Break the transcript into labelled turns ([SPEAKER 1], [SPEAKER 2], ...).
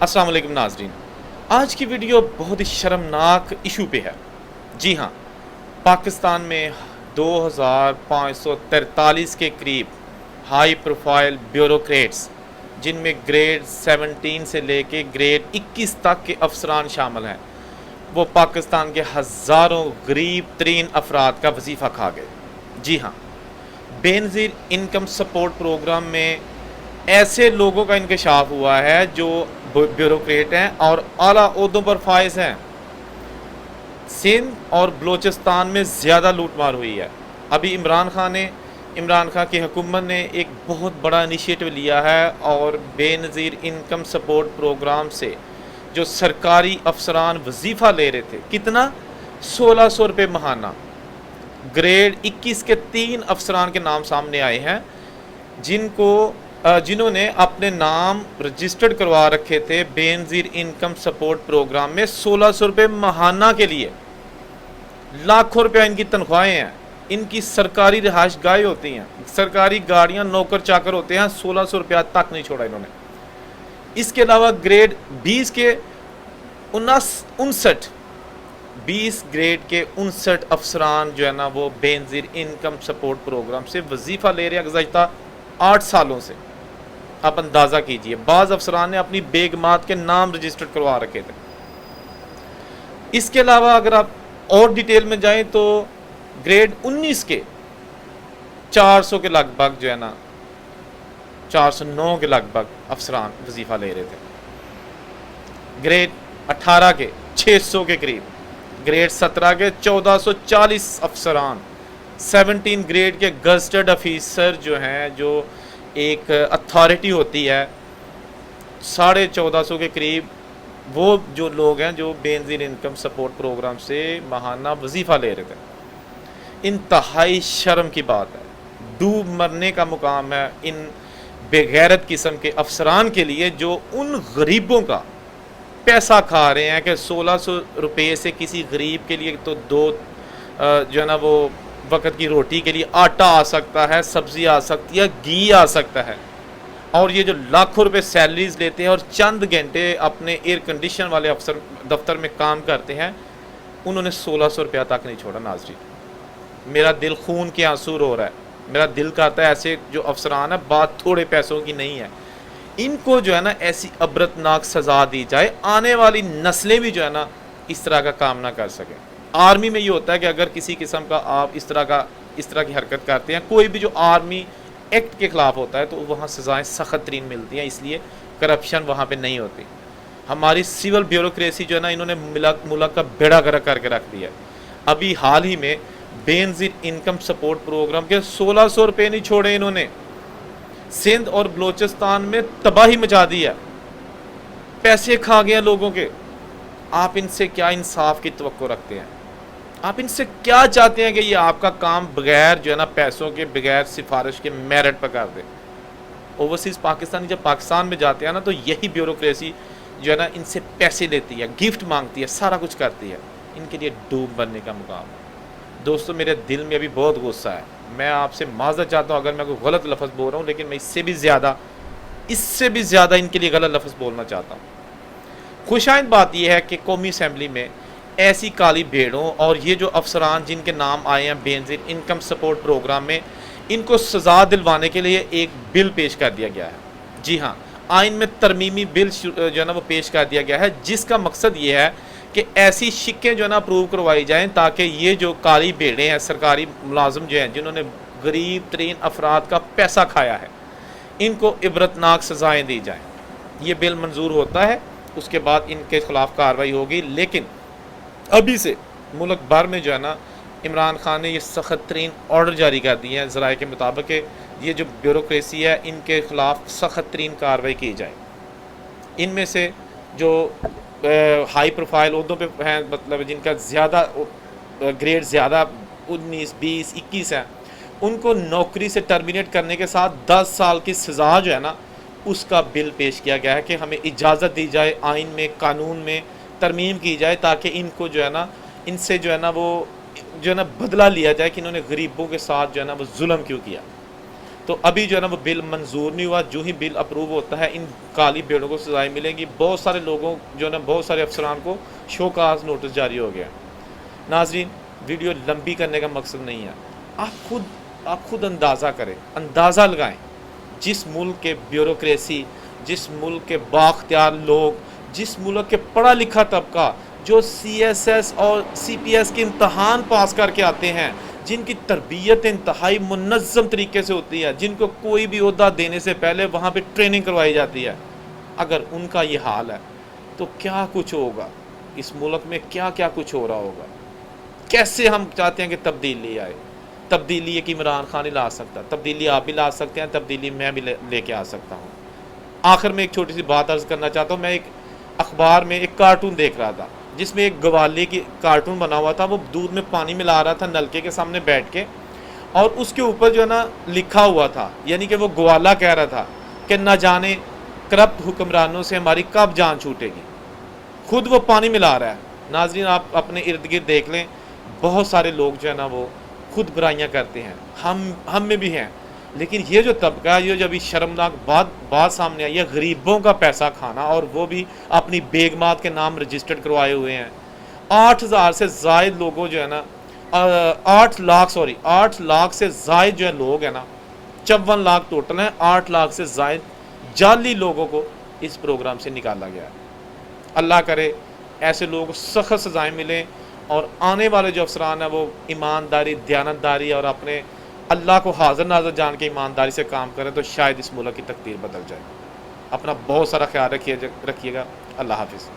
[SPEAKER 1] अस्सलाम वालेकुम नाज़रीन। आज की वीडियो बहुत ही शर्मनाक इशू पे है। जी हाँ, पाकिस्तान में 2543 के करीब हाई प्रोफाइल ब्यूरोक्रेट्स, जिनमें ग्रेड 17 से लेके ग्रेड 21 तक के अफसरान शामिल हैं, वो पाकिस्तान के हज़ारों गरीब तरीन अफराद का वजीफ़ा खा गए। जी हाँ, बेनज़ीर इनकम सपोर्ट प्रोग्राम में ऐसे लोगों का इंकशाफ हुआ है जो ब्यूरोक्रेट हैं और आला ओहदों पर फाइज हैं। सिंध और बलूचिस्तान में ज़्यादा लूटमार हुई है। अभी इमरान खान की हुकूमत ने एक बहुत बड़ा इनिशिएटिव लिया है और बेनज़ीर इनकम सपोर्ट प्रोग्राम से जो सरकारी अफसरान वजीफ़ा ले रहे थे, कितना 1600 रुपये महाना। ग्रेड 21 के 3 अफसरान के नाम सामने आए हैं जिन्होंने अपने नाम रजिस्टर्ड करवा रखे थे बेनज़ीर इनकम सपोर्ट प्रोग्राम में 1600 रुपये महाना के लिए। लाखों रुपया इनकी तनख्वाहें हैं, इनकी सरकारी रिहाइश गाहें होती हैं, सरकारी गाड़ियां, नौकर चाकर होते हैं। 1600 रुपया तक नहीं छोड़ा इन्होंने। इसके अलावा ग्रेड 20 के 20 ग्रेड के 59 अफसरान जो है ना, वो बेनज़ीर इनकम सपोर्ट प्रोग्राम से वजीफ़ा ले रहे हैं गुज़श्ता 8 सालों से। आप अंदाज़ा कीजिए, बाज़ अफसरान ने अपनी बेगमात के नाम रजिस्टर्ड करवा रखे थे। इसके अलावा अगर आप और डिटेल में जाएं तो ग्रेड 19 के 400 के लगभग जो है ना, 409 के लगभग अफसरान वजीफ़ा ले रहे थे। ग्रेड 18 के 600 के करीब, ग्रेड 17 के 1440 अफसरान, 17 ग्रेड के गज़टेड ऑफिसर जो हैं, जो एक अथॉरिटी होती है, 1450 के करीब वो जो लोग हैं जो बेनज़ीर इनकम सपोर्ट प्रोग्राम से माहाना वजीफ़ा ले रहे थे। इंतहाई शर्म की बात है, डूब मरने का मुकाम है इन बेगैरत किस्म के अफसरान के लिए जो उन गरीबों का पैसा खा रहे हैं कि 1600 रुपये से किसी गरीब के लिए तो दो जो है ना, वो वक्त की रोटी के लिए आटा आ सकता है, सब्ज़ी आ सकती है, घी आ सकता है। और ये जो लाखों रुपए सैलरीज लेते हैं और चंद घंटे अपने एयर कंडीशन वाले अफसर दफ्तर में काम करते हैं, उन्होंने 1600 रुपया तक नहीं छोड़ा। नाज़रीन, मेरा दिल खून के आंसू रो रहा है। मेरा दिल कहता है ऐसे जो अफसरान है, बात थोड़े पैसों की नहीं है, इनको जो है ना ऐसी अबरतनाक सज़ा दी जाए, आने वाली नस्लें भी जो है ना इस तरह का काम ना कर सकें। आर्मी में ये होता है कि अगर किसी किस्म का आप इस तरह की हरकत करते हैं, कोई भी जो आर्मी एक्ट के ख़िलाफ़ होता है, तो वहाँ सज़ाएँ सख्त तरीन मिलती हैं, इसलिए करप्शन वहाँ पे नहीं होती। हमारी सिविल ब्यूरोक्रेसी जो है ना, इन्होंने मुल्क का बेड़ा गर्क करके रख दिया। अभी हाल ही में बेनज़ीर इनकम सपोर्ट प्रोग्राम के 1600 रुपये नहीं छोड़े इन्होंने। सिंध और बलूचिस्तान में तबाही मचा दी है, पैसे खा गए लोगों के। आप इनसे क्या इंसाफ की तवक्को रखते हैं? आप इनसे क्या चाहते हैं कि ये आपका काम बगैर जो है ना पैसों के, बगैर सिफारिश के मेरिट पर कर दे? ओवरसीज़ पाकिस्तानी जब पाकिस्तान में जाते हैं ना, तो यही ब्यूरोक्रेसी जो है ना इनसे पैसे लेती है, गिफ्ट मांगती है, सारा कुछ करती है। इनके लिए डूब बनने का मुकाम है। दोस्तों, मेरे दिल में अभी बहुत गुस्सा है। मैं आपसे माज़रत चाहता हूँ अगर मैं कोई गलत लफ्ज़ बोल रहा हूँ, लेकिन मैं इससे भी ज़्यादा इनके लिए गलत लफ्ज़ बोलना चाहता हूँ। खुशाइंद बात यह है कि कौमी असम्बली में ऐसी काली भेड़ों और ये जो अफसरान जिनके नाम आए हैं बेनज़ीर इनकम सपोर्ट प्रोग्राम में, इनको सज़ा दिलवाने के लिए एक बिल पेश कर दिया गया है। जी हाँ, आइन में तरमीमी बिल जो है ना वो पेश कर दिया गया है, जिसका मकसद ये है कि ऐसी शिक्कें जो है ना अप्रूव करवाई जाएँ ताकि ये जो काली भेड़ें हैं, सरकारी मुलाजिम जो हैं जिन्होंने गरीब तरीन अफराद का पैसा खाया है, इनको इबरतनाक सज़ाएँ दी जाएँ। ये बिल मंजूर होता है, उसके बाद इनके ख़िलाफ़ कार्रवाई होगी। लेकिन अभी से मुल्क भर में जो है ना, इमरान खान ने ये सख्त तरीन ऑर्डर जारी कर दिए हैं ज़राए के मुताबिक, ये जो ब्यूरोक्रेसी है इनके ख़िलाफ़ सख्त तरीन कार्रवाई की जाए। इनमें से जो हाई प्रोफाइल ओहदों पे हैं, मतलब जिनका ज़्यादा ग्रेड ज़्यादा 19, 20, 21 है, उनको नौकरी से टर्मिनेट करने के साथ 10 साल की सज़ा जो है ना, उसका बिल पेश किया गया है कि हमें इजाज़त दी जाए, आइन में, कानून में तरमीम की जाए ताकि इनको जो है ना, इनसे जो है ना वो जो है ना बदला लिया जाए कि इन्होंने गरीबों के साथ जो है ना वो जुल्म क्यों किया। تو ابھی جو ہے نا وہ بل منظور نہیں ہوا، جو ہی بل اپروو ہوتا ہے ان کالی بھیڑوں کو سزائیں ملیں گی. بہت سارے لوگوں جو ہے نا بہت سارے افسران کو شو کاز نوٹس جاری ہو گیا. ناظرین ویڈیو لمبی کرنے کا مقصد نہیں ہے، آپ خود اندازہ کریں، اندازہ لگائیں جس ملک کے بیوروکریسی، جس ملک کے بااختیار لوگ، جس ملک کے پڑھا لکھا طبقہ جو سی ایس ایس اور سی پی ایس کے امتحان پاس کر کے آتے ہیں، جن کی تربیت انتہائی منظم طریقے سے ہوتی ہے، جن کو کوئی بھی عہدہ دینے سے پہلے وہاں پہ ٹریننگ کروائی جاتی ہے، اگر ان کا یہ حال ہے تو کیا کچھ ہوگا اس ملک میں، کیا کیا کچھ ہو رہا ہوگا. کیسے ہم چاہتے ہیں کہ تبدیلی آئے. تبدیلی ایک عمران خان نہیں لا سکتا، تبدیلی آپ بھی لا سکتے ہیں، تبدیلی میں بھی لے کے آ سکتا ہوں. آخر میں ایک چھوٹی سی بات عرض کرنا چاہتا ہوں. میں ایک اخبار میں ایک کارٹون دیکھ رہا تھا جس میں ایک گوالے کی کارٹون بنا ہوا تھا، وہ دودھ میں پانی ملا رہا تھا نلکے کے سامنے بیٹھ کے، اور اس کے اوپر جو ہے نا لکھا ہوا تھا، یعنی کہ وہ گوالا کہہ رہا تھا کہ نہ جانے کرپٹ حکمرانوں سے ہماری کب جان چھوٹے گی. خود وہ پانی ملا رہا ہے. ناظرین آپ اپنے ارد گرد دیکھ لیں، بہت سارے لوگ جو ہے نا وہ خود برائیاں کرتے ہیں، ہم میں بھی ہیں. لیکن یہ جو طبقہ ہے، یہ جو ابھی شرمناک بات سامنے آئی ہے، غریبوں کا پیسہ کھانا، اور وہ بھی اپنی بیگمات کے نام رجسٹرڈ کروائے ہوئے ہیں. 8,000 سے زائد لوگوں جو ہے نا 8 لاکھ سے زائد جو ہے لوگ ہیں نا، 54 لاکھ ٹوٹل ہیں، 8 لاکھ سے زائد جعلی لوگوں کو اس پروگرام سے نکالا گیا ہے. اللہ کرے ایسے لوگوں کو سخت سزائیں ملیں، اور آنے والے جو افسران ہیں وہ ایمانداری، دیانتداری اور اپنے اللہ کو حاضر ناظر جان کے ایمانداری سے کام کریں تو شاید اس ملک کی تقدیر بدل جائے. اپنا بہت سارا خیال رکھیے گا. اللہ حافظ.